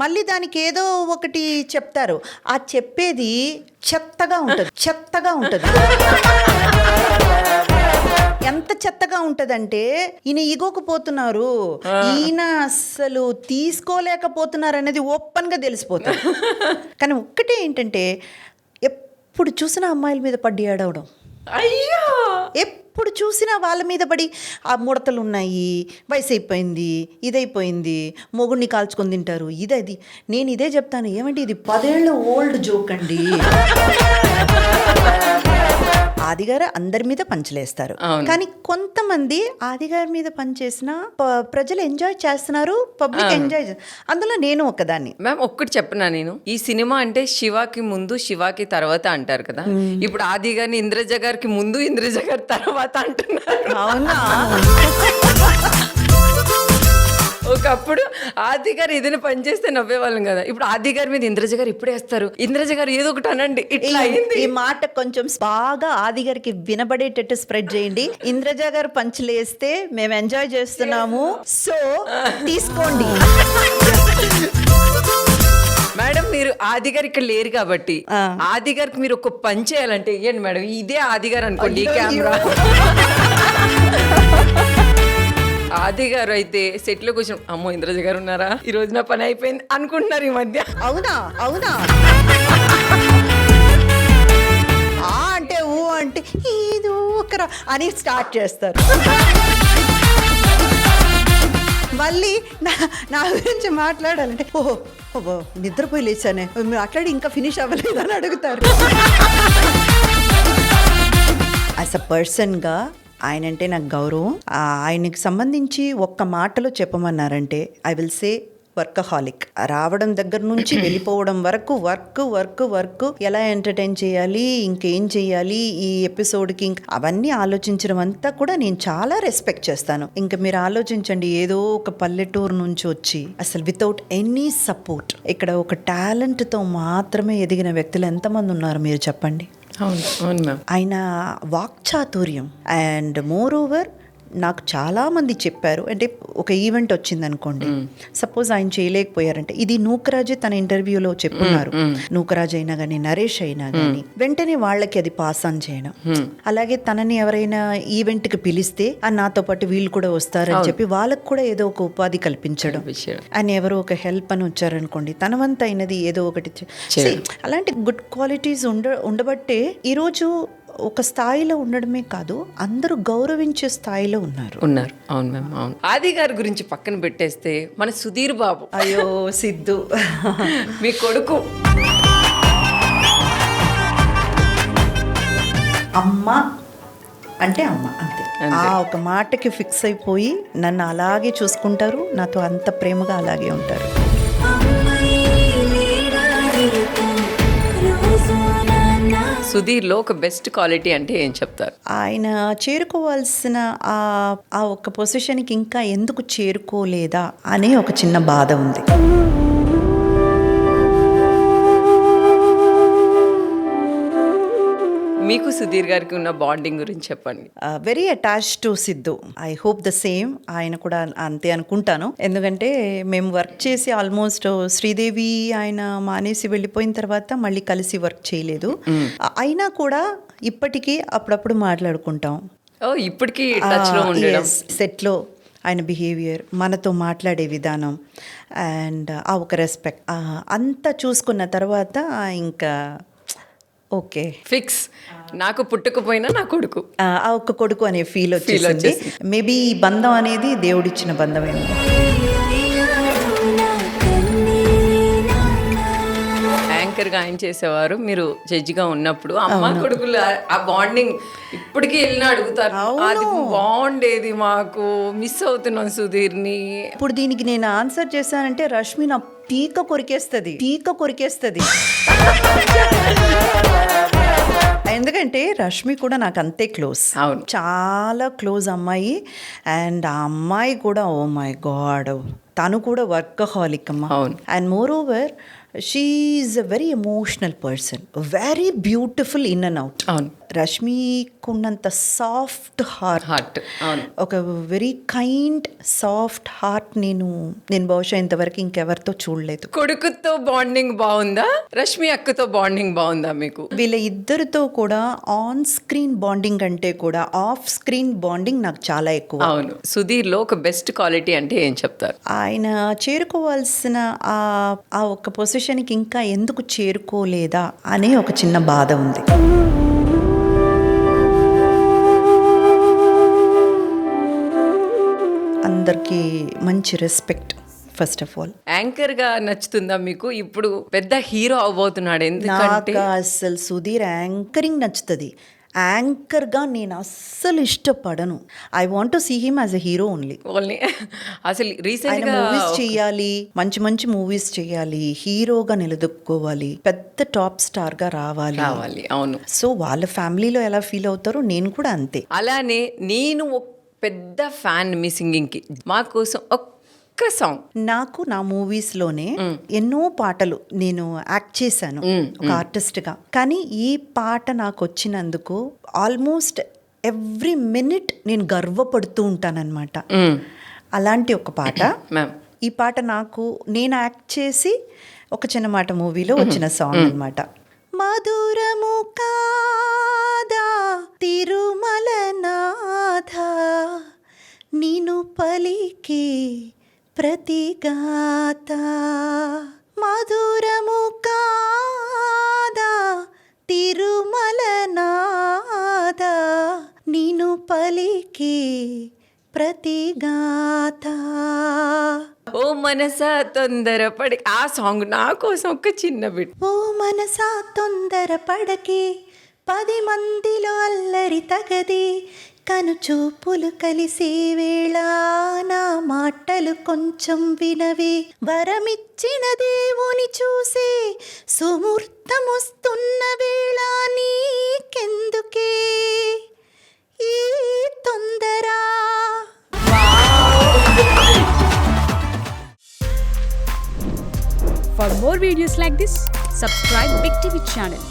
మళ్ళీ దానికి ఏదో ఒకటి చెప్తారు. ఆ చెప్పేది చెత్తగా ఉంటుంది. ఎంత చెత్తగా ఉంటదంటే ఈయన ఇగోకపోతున్నారు, ఈయన అస్సలు తీసుకోలేకపోతున్నారు అనేది ఓపెన్ గా తెలిసిపోతుంది. కానీ ఒక్కటే ఏంటంటే ఎప్పుడు చూసినా అమ్మాయిల మీద పడి ఏడవడం, అయ్యో ఎప్పుడు చూసినా వాళ్ళ మీద పడి ఆ ముడతలు ఉన్నాయి, వయసు అయిపోయింది, ఇదైపోయింది, మొగుడిని కాల్చుకొని తింటారు, ఇదది. నేను ఇదే చెప్తాను, ఏమంటే ఇది 10 ఏళ్ళ ఓల్డ్ జోక్ అండి. ఆదిగారు అందరి మీద పంచలేస్తారు, కానీ కొంతమంది ఆదిగారి మీద పనిచేసిన ప్రజలు ఎంజాయ్ చేస్తున్నారు, పబ్లిక్ ఎంజాయ్. అందులో నేను ఒకదాన్ని. మ్యామ్ ఒక్కటి చెప్పనా, నేను ఈ సినిమా అంటే శివాకి ముందు శివాకి తర్వాత అంటారు కదా, ఇప్పుడు ఆది గారిని ఇంద్రజ గారికి ముందు ఇంద్రజ గారి తర్వాత అంటున్నారు. అవునా? ఒకప్పుడు ఆది గారు ఏదైనా పని చేస్తే నవ్వేవాళ్ళం కదా, ఇప్పుడు ఆది గారి మీద ఇంద్రజ గారు ఇప్పుడే వేస్తారు, ఇంద్రజ గారు ఏదో ఒకటి అనండి, ఇట్లా అయింది. ఈ మాట కొంచెం బాగా ఆది గారికి వినబడేటట్టు స్ప్రెడ్ చేయండి. ఇంద్రజ గారు పంచులేస్తే మేము ఎంజాయ్ చేస్తున్నాము, సో తీసుకోండి. మేడం మీరు ఆది గారు ఇక్కడ లేరు కాబట్టి ఆది గారికి మీరు ఒక పని చేయాలంటే ఏంటి మేడం, ఇదే ఆది గారు అనుకోండి, ఈ కెమెరా. ఆది గారు అయితే సెట్ లో కూర్చొని అమ్మో ఇంద్రజ గారు ఉన్నారా, ఈ రోజు నా పని అయిపోయింది అనుకుంటున్నారు ఈ మధ్య. అవునా? అంటే ఊ అంటే ఏదో ఒకరా అని స్టార్ట్ చేస్తారు. మళ్ళీ నా గురించి మాట్లాడాలంటే ఓహో నిద్రపోయి లేచానే, మాట్లాడి ఇంకా ఫినిష్ అవ్వలేదు అని అడుగుతారు. యాజ్ అ పర్సన్గా ఆయన అంటే నాకు గౌరవం. ఆయనకి సంబంధించి ఒక్క మాటలో చెప్పమన్నారంటే ఐ విల్ సే వర్కహాలిక్. రావడం దగ్గర నుంచి వెళ్ళిపోవడం వరకు వర్క్ ఎలా ఎంటర్టైన్ చేయాలి, ఇంకేం చేయాలి ఈ ఎపిసోడ్కి, అవన్నీ ఆలోచించడం అంతా కూడా నేను చాలా రెస్పెక్ట్ చేస్తాను. ఇంకా మీరు ఆలోచించండి, ఏదో ఒక పల్లెటూరు నుంచి వచ్చి అసలు వితౌట్ ఎనీ సపోర్ట్ ఇక్కడ ఒక టాలెంట్తో మాత్రమే ఎదిగిన వ్యక్తులు ఎంతమంది ఉన్నారు మీరు చెప్పండి. అవును మ్యామ్. ఆయన వాక్చాతుర్యం అండ్ మోర్ ఓవర్ నాకు చాలామంది చెప్పారు, అంటే ఒక ఈవెంట్ వచ్చింది అనుకోండి, సపోజ్ ఆయన చేయలేకపోయారంటే, ఇది నూకరాజే తన ఇంటర్వ్యూలో చెప్పున్నారు, నూకరాజ్ అయినా కానీ నరేష్ అయినా కానీ వెంటనే వాళ్ళకి అది పాస్ ఆన్ చేయడం. అలాగే తనని ఎవరైనా ఈవెంట్కి పిలిస్తే నాతో పాటు వీళ్ళు కూడా వస్తారని చెప్పి వాళ్ళకు కూడా ఏదో ఒక ఉపాధి కల్పించడం. ఆయన ఎవరో ఒక హెల్ప్ అని వచ్చారనుకోండి, తన వంత అయినది ఏదో ఒకటి. అలాంటి గుడ్ క్వాలిటీస్ ఉండబట్టే ఈరోజు ఒక స్థాయిలో ఉండడమే కాదు, అందరూ గౌరవించే స్థాయిలో ఉన్నారు. అవును మ్యామ్, అవును. ఆది గారి గురించి పక్కన పెట్టేస్తే మన సుధీర్ బాబు, అయ్యో సిద్ధు మీ కొడుకు. అమ్మ అంటే అమ్మ అంతే, ఆ ఒక మాటకి ఫిక్స్ అయిపోయి నన్ను అలాగే చూసుకుంటారు, నాతో అంత ప్రేమగా అలాగే ఉంటారు. సుధీర్లో ఒక బెస్ట్ క్వాలిటీ అంటే ఏం చెప్తారు? ఆయన చేరుకోవాల్సిన ఆ ఒక పొజిషన్కి ఇంకా ఎందుకు చేరుకోలేదా అనే ఒక చిన్న బాధ ఉంది. మీకు సుధీర్ గారికి ఉన్న బాండింగ్ గురించి చెప్పండి. Very attached to Siddhu. I hope the same. ఆయన కూడా అంతే అనుకుంటాను. ఎందుకంటే మేము వర్క్ చేసి ఆల్మోస్ట్ శ్రీదేవి ఆయన మానేసి వెళ్ళిపోయిన తర్వాత మళ్ళీ కలిసి వర్క్ చేయలేదు. అయినా కూడా ఇప్పటికీ అప్పుడప్పుడు మాట్లాడుకుంటాం. ఇప్పటికీ టచ్ లో ఉండడం, సెట్లో ఆయన బిహేవియర్, మనతో మాట్లాడే విధానం అండ్ ఆ ఒక రెస్పెక్ట్ అంతా చూసుకున్న తర్వాత ఇంకా ఓకే ఫిక్స్. నాకు పుట్టుకుపోయినా నా కొడుకు, ఆ ఒక్క కొడుకు అనే ఫీల్ వచ్చేసింది. మేబీ ఈ బంధం అనేది దేవుడిచ్చిన బంధమేమో. యాంకర్గా ఆయన చేసేవారు, మీరు జడ్జిగా ఉన్నప్పుడు అమ్మ కొడుకులు ఆ బాండింగ్ ఇప్పటికీ వెళ్ళినా అడుగుతారు, అది బాగుండేది, మాకు మిస్ అవుతున్నాం సుధీర్ని. ఇప్పుడు దీనికి నేను ఆన్సర్ చేశానంటే రష్మి నా పీక కొరికేస్తుంది. ఎందుకంటే రష్మి కూడా నాకు అంతే క్లోజ్, చాలా క్లోజ్ అమ్మాయి. అండ్ ఆ అమ్మాయి కూడా ఓ మై గాడ్ తను కూడా వర్కహాలిక్ అమ్మ. అవును. And moreover she is a very emotional person, very beautiful in and out. అవును. రష్మికున్నంత సాఫ్ట్ హార్ట్, అవును. ఒక వెరీ కైండ్ సాఫ్ట్ హార్ట్ నేను బహుశా ఇంతవరకు ఇంకెవరితో చూడలేదు. కొడుకుతో బాండింగ్ బాగుందా, రష్మి అక్కతో బాండింగ్ బాగుందా మీకు? వీళ్ళ ఇద్దరితో కూడా ఆన్ స్క్రీన్ బాండింగ్ అంటే కూడా ఆఫ్ స్క్రీన్ బాండింగ్ నాకు చాలా ఎక్కువ. అవును. సుధీర్లో ఒక బెస్ట్ క్వాలిటీ అంటే ఏం చెప్తారు? ఆయన చేరుకోవాల్సిన ఆ ఒక పొజిషన్కి ఇంకా ఎందుకు చేరుకోలేదా అనే ఒక చిన్న బాధ ఉంది. అందరికీ మంచి respect first of all. Anchor గా నచ్చుతుందా మీకు? ఇప్పుడు పెద్ద హీరో అవబోతున్నాడు, ఎందుకంటే నాకు అసలు సుధీర్ యాంకరింగ్ నచ్చుతుంది. యాంకర్గా నేను అస్సలు ఇష్టపడను. I want to see him as a hero only. అసలు రీసెంట్ ఆయన గా మూవీస్ చేయాలి, మంచి మంచి మూవీస్ చేయాలి, హీరోగా నిలదొక్కుకోవాలి, పెద్ద టాప్ స్టార్ గా రావాలి. అవును. సో వాళ్ళ ఫ్యామిలీలో ఎలా ఫీల్ అవుతారో నేను కూడా అంతే. అలానే నేను ఒక పెద్ద ఫ్యాన్ మీ సింగింగ్ కి. మా కోసం ఒక్క సాంగ్. నాకు నా మూవీస్లోనే ఎన్నో పాటలు నేను యాక్ట్ చేశాను ఒక ఆర్టిస్ట్గా. కానీ ఈ పాట నాకు వచ్చినందుకు ఆల్మోస్ట్ ఎవ్రీ మినిట్ నేను గర్వపడుతూ ఉంటానన్నమాట. అలాంటి ఒక పాట. ఈ పాట నేను యాక్ట్ చేసి ఒక చిన్న మాట మూవీలో వచ్చిన సాంగ్ అన్నమాట. మధురము కాదా తిరుమల నాథ, నిను పలికే ప్రతిగాత, మధురము కాదా తిరుమల నాథ, నిను పలికే ప్రతిగాత. ఓ మనసా తొందరపడి, ఆ సాంగ్ నా కోసం ఒక చిన్న బిట్. ఓ మనసా తొందర పడకే, 10 మందిలో అల్లరి తగది, కనుచూపులు కలిసే వేళ నా మాటలు కొంచెం వినవే, వరమిచ్చిన దేవుని చూసే సుముహూర్తమొస్తున్న వేళ నీకెందుకే ఈ తొందర. For more videos like this, subscribe Big TV channel.